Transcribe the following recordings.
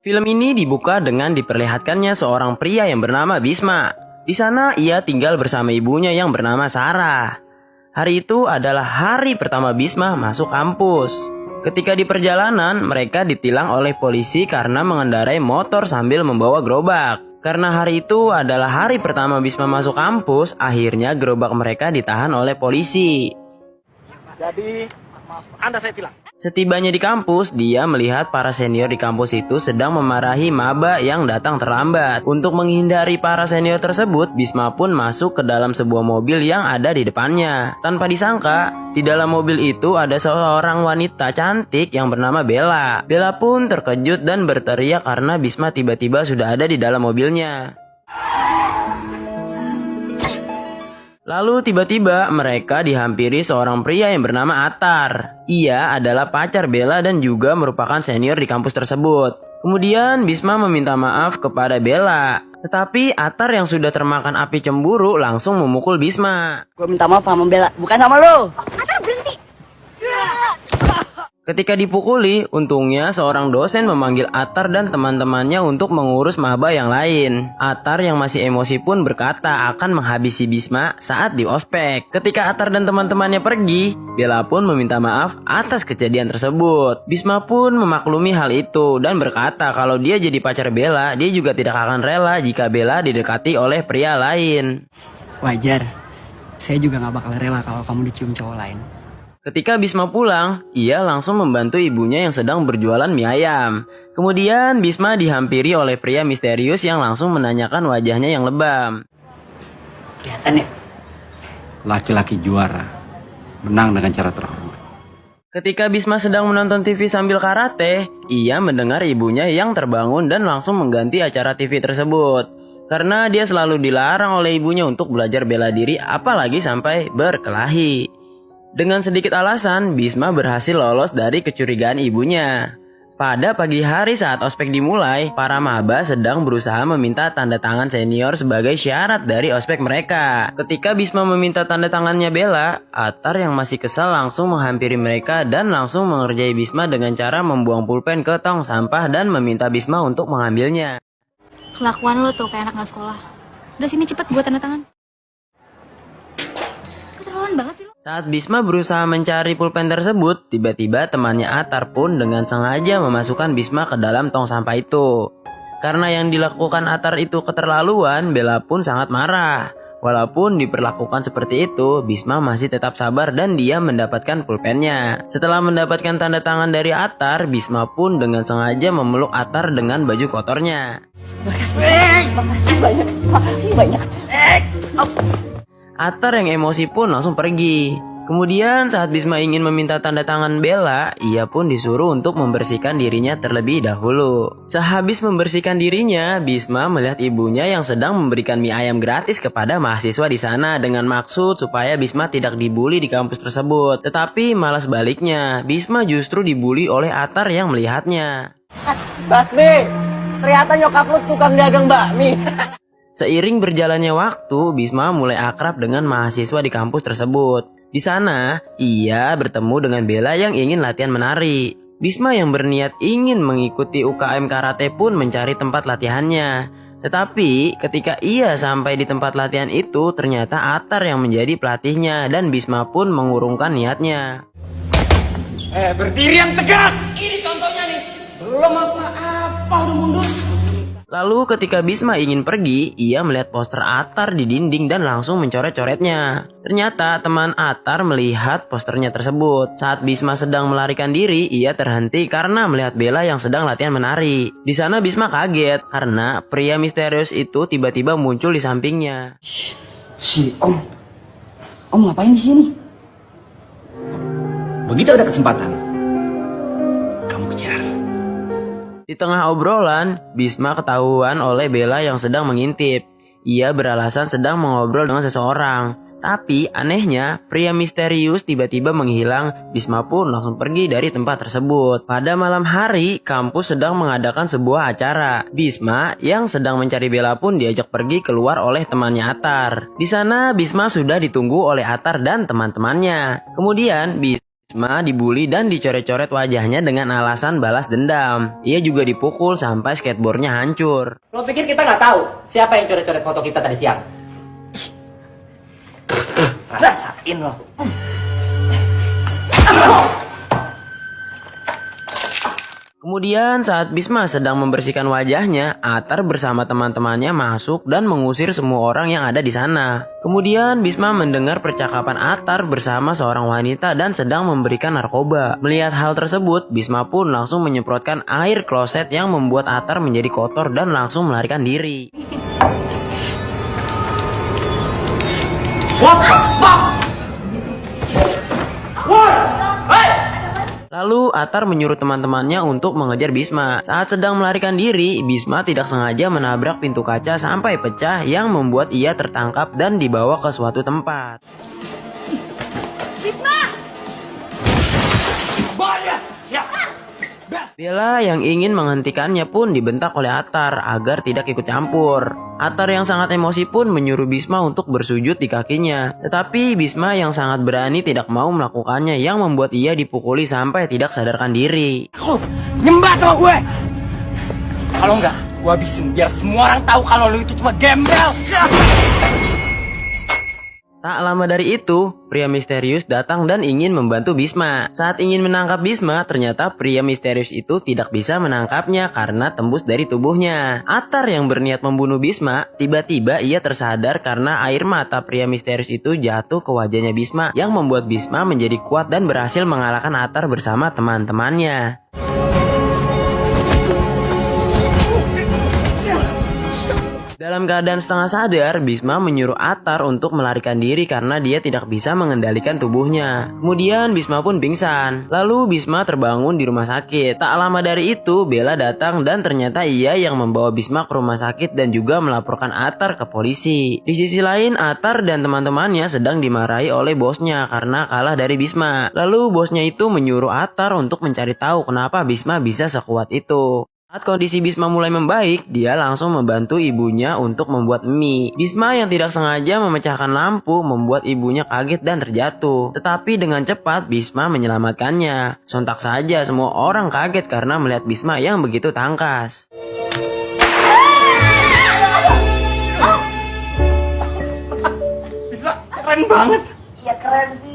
Film ini dibuka dengan diperlihatkannya seorang pria yang bernama Bisma. Di sana ia tinggal bersama ibunya yang bernama Sarah. Hari itu adalah hari pertama Bisma masuk kampus. Ketika di perjalanan, mereka ditilang oleh polisi karena mengendarai motor sambil membawa gerobak. Karena hari itu adalah hari pertama Bisma masuk kampus, akhirnya gerobak mereka ditahan oleh polisi. Jadi, maaf, Anda saya tilang. Setibanya di kampus, dia melihat para senior di kampus itu sedang memarahi maba yang datang terlambat. Untuk menghindari para senior tersebut, Bisma pun masuk ke dalam sebuah mobil yang ada di depannya. Tanpa disangka, di dalam mobil itu ada seorang wanita cantik yang bernama Bella. Bella pun terkejut dan berteriak karena Bisma tiba-tiba sudah ada di dalam mobilnya. Lalu tiba-tiba mereka dihampiri seorang pria yang bernama Atar. Ia adalah pacar Bella dan juga merupakan senior di kampus tersebut. Kemudian Bisma meminta maaf kepada Bella. Tetapi Atar yang sudah termakan api cemburu langsung memukul Bisma. Gue minta maaf sama Bella, bukan sama lo. Atar berhenti. Ketika dipukuli, untungnya seorang dosen memanggil Atar dan teman-temannya untuk mengurus maba yang lain. Atar yang masih emosi pun berkata akan menghabisi Bisma saat di ospek. Ketika Atar dan teman-temannya pergi, Bella pun meminta maaf atas kejadian tersebut. Bisma pun memaklumi hal itu dan berkata kalau dia jadi pacar Bella, dia juga tidak akan rela jika Bella didekati oleh pria lain. Wajar, saya juga gak bakal rela kalau kamu dicium cowok lain. Ketika Bisma pulang, ia langsung membantu ibunya yang sedang berjualan mie ayam. Kemudian Bisma dihampiri oleh pria misterius yang langsung menanyakan wajahnya yang lebam. Kelihatan ya? Laki-laki juara, menang dengan cara terhormat. Ketika Bisma sedang menonton TV sambil karate, ia mendengar ibunya yang terbangun dan langsung mengganti acara TV tersebut. Karena dia selalu dilarang oleh ibunya untuk belajar bela diri apalagi sampai berkelahi. Dengan sedikit alasan, Bisma berhasil lolos dari kecurigaan ibunya. Pada pagi hari saat ospek dimulai, para maba sedang berusaha meminta tanda tangan senior sebagai syarat dari ospek mereka. Ketika Bisma meminta tanda tangannya Bella, Atar yang masih kesal langsung menghampiri mereka dan langsung mengerjai Bisma dengan cara membuang pulpen ke tong sampah dan meminta Bisma untuk mengambilnya. Kelakuan lo tuh kayak anak gak sekolah. Udah sini cepet gue tanda tangan. Keterlaluan banget sih lo. Saat Bisma berusaha mencari pulpen tersebut, tiba-tiba temannya Atar pun dengan sengaja memasukkan Bisma ke dalam tong sampah itu. Karena yang dilakukan Atar itu keterlaluan, Bella pun sangat marah. Walaupun diperlakukan seperti itu, Bisma masih tetap sabar dan dia mendapatkan pulpennya. Setelah mendapatkan tanda tangan dari Atar, Bisma pun dengan sengaja memeluk Atar dengan baju kotornya. Makasih banyak. Atar yang emosi pun langsung pergi. Kemudian saat Bisma ingin meminta tanda tangan Bella, ia pun disuruh untuk membersihkan dirinya terlebih dahulu. Sehabis membersihkan dirinya, Bisma melihat ibunya yang sedang memberikan mie ayam gratis kepada mahasiswa di sana dengan maksud supaya Bisma tidak dibully di kampus tersebut. Tetapi malah sebaliknya, Bisma justru dibully oleh Atar yang melihatnya. Basmi, ternyata nyokap lu tukang dagang bakmi. Seiring berjalannya waktu, Bisma mulai akrab dengan mahasiswa di kampus tersebut. Di sana, ia bertemu dengan Bella yang ingin latihan menari. Bisma yang berniat ingin mengikuti UKM karate pun mencari tempat latihannya. Tetapi ketika ia sampai di tempat latihan itu, ternyata Atar yang menjadi pelatihnya dan Bisma pun mengurungkan niatnya. Berdiri yang tegak. Ini contohnya nih. Belum apa-apa udah mundur. Lalu ketika Bisma ingin pergi, ia melihat poster Atar di dinding dan langsung mencoret-coretnya. Ternyata teman Atar melihat posternya tersebut. Saat Bisma sedang melarikan diri, ia terhenti karena melihat Bella yang sedang latihan menari. Di sana Bisma kaget karena pria misterius itu tiba-tiba muncul di sampingnya. Si Om ngapain di sini? Begitu ada kesempatan, kamu kejar. Di tengah obrolan, Bisma ketahuan oleh Bella yang sedang mengintip. Ia beralasan sedang mengobrol dengan seseorang. Tapi anehnya, pria misterius tiba-tiba menghilang. Bisma pun langsung pergi dari tempat tersebut. Pada malam hari, kampus sedang mengadakan sebuah acara. Bisma yang sedang mencari Bella pun diajak pergi keluar oleh temannya Atar. Di sana, Bisma sudah ditunggu oleh Atar dan teman-temannya. Kemudian, Bisma Bisma dibully dan dicoret-coret wajahnya dengan alasan balas dendam. Ia juga dipukul sampai skateboardnya hancur. Lo pikir kita nggak tahu siapa yang coret-coret foto kita tadi siang? Rasain lo. Kemudian saat Bisma sedang membersihkan wajahnya, Atar bersama teman-temannya masuk dan mengusir semua orang yang ada di sana. Kemudian Bisma mendengar percakapan Atar bersama seorang wanita dan sedang memberikan narkoba. Melihat hal tersebut, Bisma pun langsung menyemprotkan air kloset yang membuat Atar menjadi kotor dan langsung melarikan diri. Lalu Atar menyuruh teman-temannya untuk mengejar Bisma. Saat sedang melarikan diri, Bisma tidak sengaja menabrak pintu kaca sampai pecah yang membuat ia tertangkap dan dibawa ke suatu tempat. Bella yang ingin menghentikannya pun dibentak oleh Atar agar tidak ikut campur. Atar yang sangat emosi pun menyuruh Bisma untuk bersujud di kakinya. Tetapi Bisma yang sangat berani tidak mau melakukannya yang membuat ia dipukuli sampai tidak sadarkan diri. Aku nyembah sama gue. Kalau enggak, gue habisin biar semua orang tahu kalau lu itu cuma gembel. Tak lama dari itu, pria misterius datang dan ingin membantu Bisma. Saat ingin menangkap Bisma, ternyata pria misterius itu tidak bisa menangkapnya karena tembus dari tubuhnya. Atar yang berniat membunuh Bisma, tiba-tiba ia tersadar karena air mata pria misterius itu jatuh ke wajahnya Bisma yang membuat Bisma menjadi kuat dan berhasil mengalahkan Atar bersama teman-temannya. Dalam keadaan setengah sadar, Bisma menyuruh Atar untuk melarikan diri karena dia tidak bisa mengendalikan tubuhnya. Kemudian Bisma pun pingsan. Lalu Bisma terbangun di rumah sakit. Tak lama dari itu, Bella datang dan ternyata ia yang membawa Bisma ke rumah sakit dan juga melaporkan Atar ke polisi. Di sisi lain, Atar dan teman-temannya sedang dimarahi oleh bosnya karena kalah dari Bisma. Lalu bosnya itu menyuruh Atar untuk mencari tahu kenapa Bisma bisa sekuat itu. Saat kondisi Bisma mulai membaik, dia langsung membantu ibunya untuk membuat mie. Bisma yang tidak sengaja memecahkan lampu membuat ibunya kaget dan terjatuh. Tetapi dengan cepat Bisma menyelamatkannya. Sontak saja semua orang kaget karena melihat Bisma yang begitu tangkas. Bisma keren banget. Ya keren sih.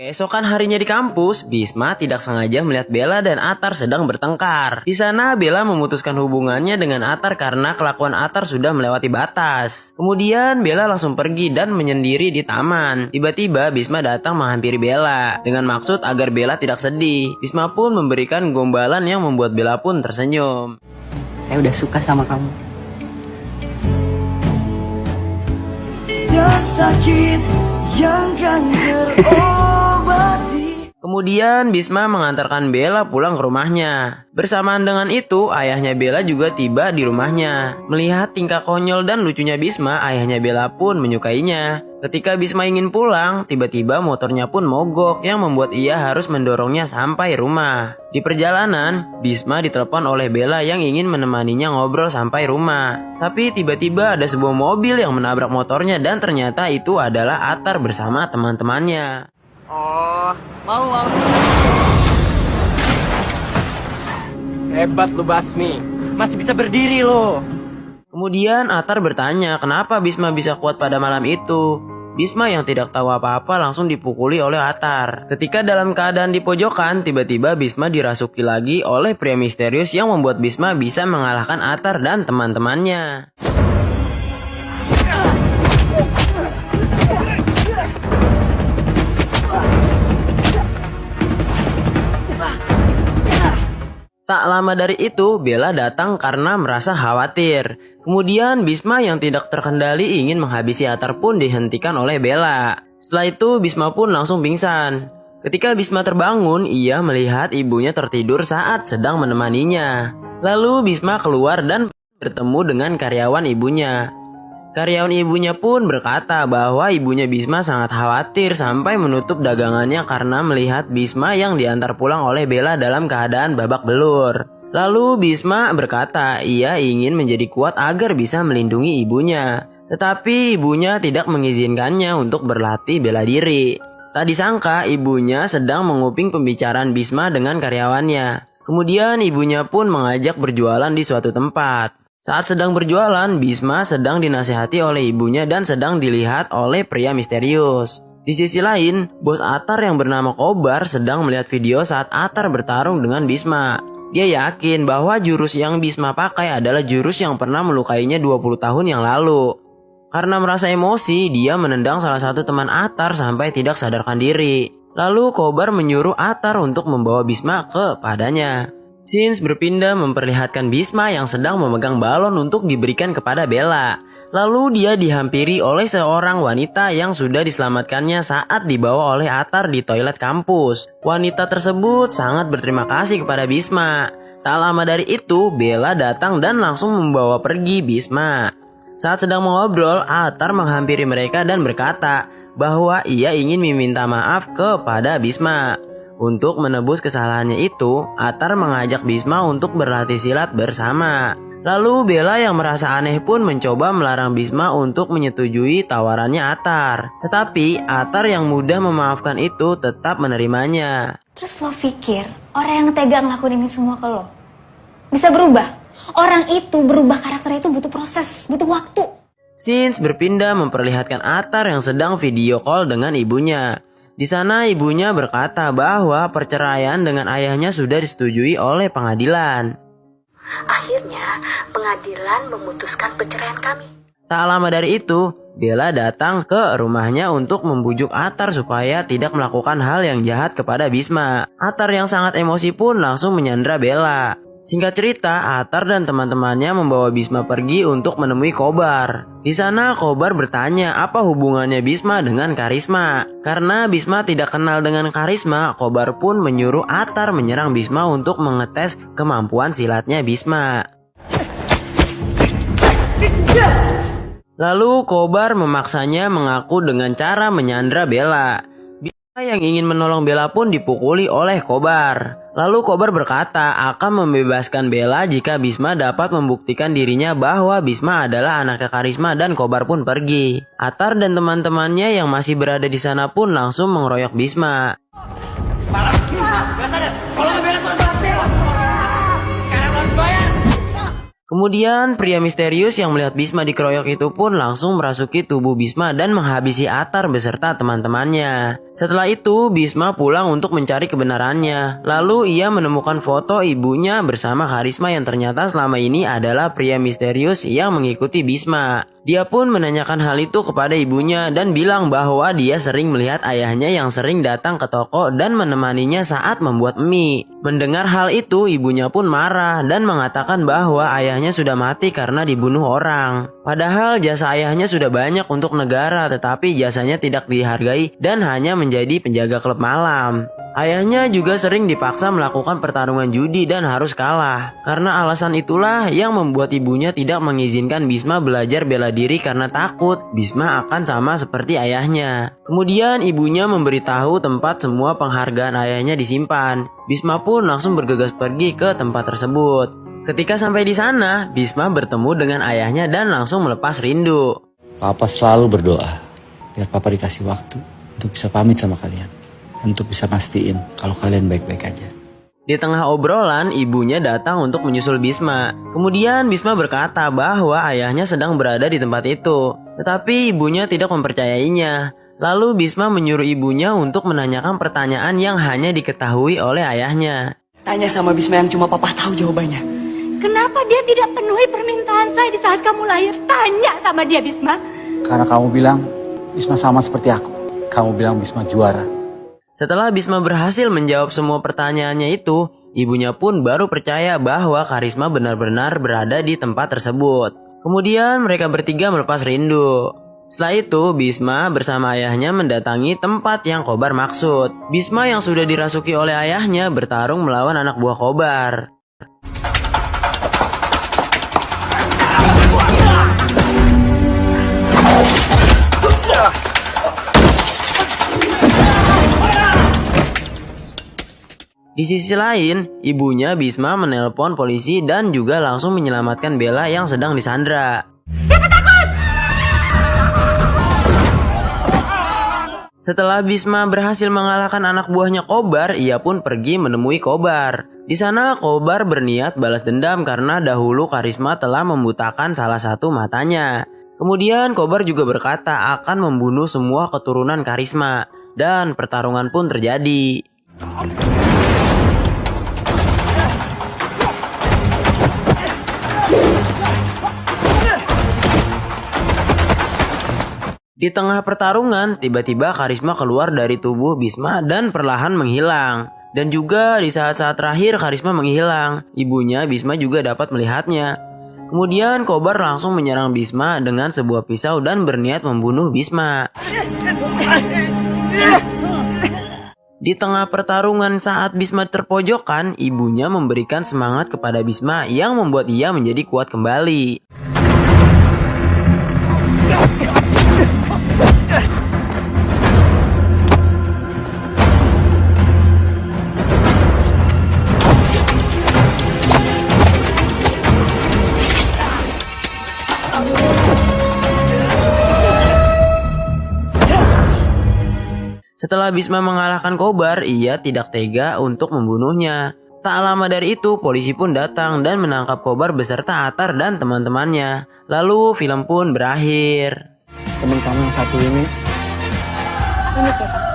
Keesokan harinya di kampus, Bisma tidak sengaja melihat Bella dan Atar sedang bertengkar. Di sana Bella memutuskan hubungannya dengan Atar karena kelakuan Atar sudah melewati batas. Kemudian Bella langsung pergi dan menyendiri di taman. Tiba-tiba Bisma datang menghampiri Bella dengan maksud agar Bella tidak sedih. Bisma pun memberikan gombalan yang membuat Bella pun tersenyum. Saya udah suka sama kamu. Dan sakit yang kan terobati. Kemudian Bisma mengantarkan Bella pulang ke rumahnya. Bersamaan dengan itu, ayahnya Bella juga tiba di rumahnya. Melihat tingkah konyol dan lucunya Bisma, ayahnya Bella pun menyukainya. Ketika Bisma ingin pulang, tiba-tiba motornya pun mogok yang membuat ia harus mendorongnya sampai rumah. Di perjalanan, Bisma ditelepon oleh Bella yang ingin menemaninya ngobrol sampai rumah. Tapi tiba-tiba ada sebuah mobil yang menabrak motornya dan ternyata itu adalah Atar bersama teman-temannya. Oh, mau. Hebat lu Basmi, masih bisa berdiri lo. Kemudian Atar bertanya kenapa Bisma bisa kuat pada malam itu. Bisma yang tidak tahu apa-apa langsung dipukuli oleh Atar. Ketika dalam keadaan di pojokan, tiba-tiba Bisma dirasuki lagi oleh pria misterius yang membuat Bisma bisa mengalahkan Atar dan teman-temannya. Tak lama dari itu, Bella datang karena merasa khawatir. Kemudian Bisma yang tidak terkendali ingin menghabisi Atar pun dihentikan oleh Bella. Setelah itu Bisma pun langsung pingsan. Ketika Bisma terbangun, ia melihat ibunya tertidur saat sedang menemaninya. Lalu Bisma keluar dan bertemu dengan karyawan ibunya. Karyawan ibunya pun berkata bahwa ibunya Bisma sangat khawatir sampai menutup dagangannya karena melihat Bisma yang diantar pulang oleh Bella dalam keadaan babak belur. Lalu Bisma berkata ia ingin menjadi kuat agar bisa melindungi ibunya. Tetapi ibunya tidak mengizinkannya untuk berlatih bela diri. Tak disangka ibunya sedang menguping pembicaraan Bisma dengan karyawannya. Kemudian ibunya pun mengajak berjualan di suatu tempat. Saat sedang berjualan, Bisma sedang dinasihati oleh ibunya dan sedang dilihat oleh pria misterius. Di sisi lain, bos Atar yang bernama Kobar sedang melihat video saat Atar bertarung dengan Bisma. Dia yakin bahwa jurus yang Bisma pakai adalah jurus yang pernah melukainya 20 tahun yang lalu. Karena merasa emosi, dia menendang salah satu teman Atar sampai tidak sadarkan diri. Lalu Kobar menyuruh Atar untuk membawa Bisma kepadanya. Scenes berpindah memperlihatkan Bisma yang sedang memegang balon untuk diberikan kepada Bella. Lalu dia dihampiri oleh seorang wanita yang sudah diselamatkannya saat dibawa oleh Atar di toilet kampus. Wanita tersebut sangat berterima kasih kepada Bisma. Tak lama dari itu, Bella datang dan langsung membawa pergi Bisma. Saat sedang mengobrol, Atar menghampiri mereka dan berkata bahwa ia ingin meminta maaf kepada Bisma. Untuk menebus kesalahannya itu, Atar mengajak Bisma untuk berlatih silat bersama. Lalu Bella yang merasa aneh pun mencoba melarang Bisma untuk menyetujui tawarannya Atar. Tetapi Atar yang mudah memaafkan itu tetap menerimanya. Terus lo pikir orang yang tega ngelakuin ini semua ke lo bisa berubah? Orang itu berubah karakternya itu butuh proses, butuh waktu. Scenes berpindah memperlihatkan Atar yang sedang video call dengan ibunya. Di sana ibunya berkata bahwa perceraian dengan ayahnya sudah disetujui oleh pengadilan. Akhirnya pengadilan memutuskan perceraian kami. Tak lama dari itu, Bella datang ke rumahnya untuk membujuk Atar supaya tidak melakukan hal yang jahat kepada Bisma. Atar yang sangat emosi pun langsung menyandra Bella. Singkat cerita, Atar dan teman-temannya membawa Bisma pergi untuk menemui Kobar. Di sana Kobar bertanya apa hubungannya Bisma dengan Karisma. Karena Bisma tidak kenal dengan Karisma, Kobar pun menyuruh Atar menyerang Bisma untuk mengetes kemampuan silatnya Bisma. Lalu Kobar memaksanya mengaku dengan cara menyandra Bella. Bisma yang ingin menolong Bella pun dipukuli oleh Kobar. Lalu Kobar berkata akan membebaskan Bella jika Bisma dapat membuktikan dirinya bahwa Bisma adalah anaknya Karisma dan Kobar pun pergi. Atar dan teman-temannya yang masih berada di sana pun langsung mengeroyok Bisma. Kemudian pria misterius yang melihat Bisma dikeroyok itu pun langsung merasuki tubuh Bisma dan menghabisi Atar beserta teman-temannya. Setelah itu Bisma pulang untuk mencari kebenarannya. Lalu ia menemukan foto ibunya bersama Karisma yang ternyata selama ini adalah pria misterius yang mengikuti Bisma. Dia pun menanyakan hal itu kepada ibunya dan bilang bahwa dia sering melihat ayahnya yang sering datang ke toko dan menemaninya saat membuat mie. Mendengar hal itu, ibunya pun marah dan mengatakan bahwa ayahnya sudah mati karena dibunuh orang. Padahal jasa ayahnya sudah banyak untuk negara, tetapi jasanya tidak dihargai dan hanya menjadi penjaga klub malam. Ayahnya juga sering dipaksa melakukan pertarungan judi dan harus kalah. Karena alasan itulah yang membuat ibunya tidak mengizinkan Bisma belajar bela diri karena takut Bisma akan sama seperti ayahnya. Kemudian ibunya memberitahu tempat semua penghargaan ayahnya disimpan. Bisma pun langsung bergegas pergi ke tempat tersebut. Ketika sampai di sana, Bisma bertemu dengan ayahnya dan langsung melepas rindu. Papa selalu berdoa biar Papa dikasih waktu untuk bisa pamit sama kalian. Untuk bisa mastiin kalau kalian baik-baik aja. Di tengah obrolan, ibunya datang untuk menyusul Bisma. Kemudian Bisma berkata bahwa ayahnya sedang berada di tempat itu. Tetapi ibunya tidak mempercayainya. Lalu Bisma menyuruh ibunya untuk menanyakan pertanyaan yang hanya diketahui oleh ayahnya. Tanya sama Bisma yang cuma papa tahu jawabannya. Kenapa dia tidak penuhi permintaan saya di saat kamu lahir? Tanya sama dia, Bisma. Karena kamu bilang Bisma sama seperti aku. Kamu bilang Bisma juara. Setelah Bisma berhasil menjawab semua pertanyaannya itu, ibunya pun baru percaya bahwa Karisma benar-benar berada di tempat tersebut. Kemudian mereka bertiga melepas rindu. Setelah itu, Bisma bersama ayahnya mendatangi tempat yang Kobar maksud. Bisma yang sudah dirasuki oleh ayahnya bertarung melawan anak buah Kobar. Di sisi lain, ibunya Bisma menelpon polisi dan juga langsung menyelamatkan Bella yang sedang disandra. Setelah Bisma berhasil mengalahkan anak buahnya Kobar, ia pun pergi menemui Kobar. Di sana Kobar berniat balas dendam karena dahulu Karisma telah membutakan salah satu matanya. Kemudian Kobar juga berkata akan membunuh semua keturunan Karisma dan pertarungan pun terjadi. Di tengah pertarungan, tiba-tiba Karisma keluar dari tubuh Bisma dan perlahan menghilang. Dan juga di saat-saat terakhir Karisma menghilang, ibunya Bisma juga dapat melihatnya. Kemudian Kobar langsung menyerang Bisma dengan sebuah pisau dan berniat membunuh Bisma. Di tengah pertarungan saat Bisma terpojokan, ibunya memberikan semangat kepada Bisma yang membuat ia menjadi kuat kembali. Setelah Bisma mengalahkan Kobar, ia tidak tega untuk membunuhnya. Tak lama dari itu, polisi pun datang dan menangkap Kobar beserta Atar dan teman-temannya. Lalu film pun berakhir. Temen kamu yang satu ini Ini kita.